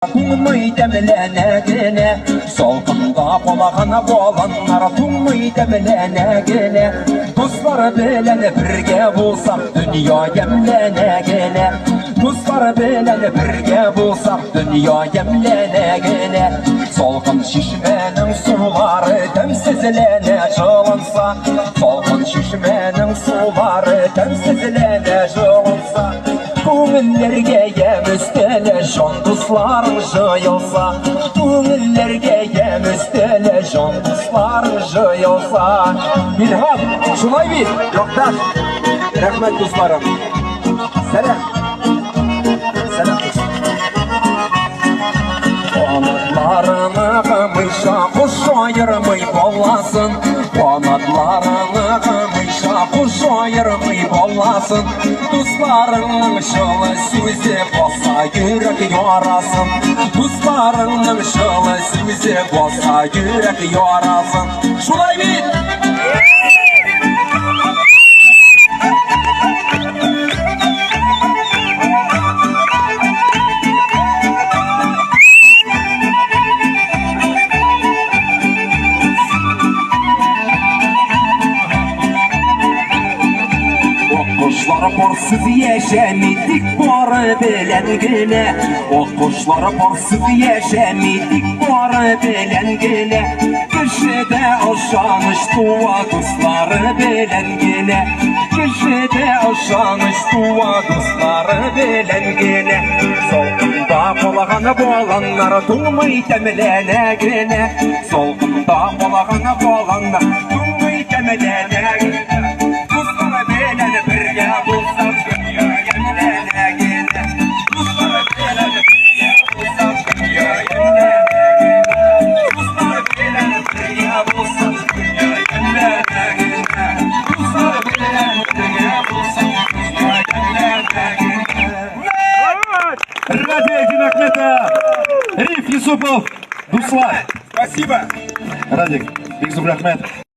Туңмый тәмләнәгенә, салкында калагана баланнар. Туңмый тәмләнәгенә, дуслар белән бергә булсак, дөнья ямьләнәгенә. Дуслар белән бергә булсак, дөнья ямьләнәгенә. Салкын чишмәнең сулары тәмсезләнә җылынса, салкын чишмәнең сулары тәмсезләнә җылынса. Күңелләргә ям өстәлә җан дусларың җыелса, күңелләргә ям өстәлә җан дусларың җыелса. Илһам, шулай бит, якташ. Рәхмәт дусларым. Сәлам. Сәлам. Канатларыңны кымыйша кош айырмый баласын, канатларыңны кымыйша кош айырмый баласын. Дусларыңның жылы сүзе баса йөрәк ярасын, дусларыңның жылы сүзе баса йөрәк ярасын. Шулай бит! Кушлар парсыз яшәми, тик бары белән генә. Кушлар парсыз яшәми, тик бары белән генә. Кешедә ышаныч туа дуслары белән генә. Кешедә ышаныч туа дуслары белән генә. Салкында калаган баланнар туңмый тәмләнә генә. Салкында калаган баланнар туңмый тәмләнә генә. Радик Ахметов, Риф Юсупов, Дуслар. Спасибо. Радик, Бигзуб Рахмет.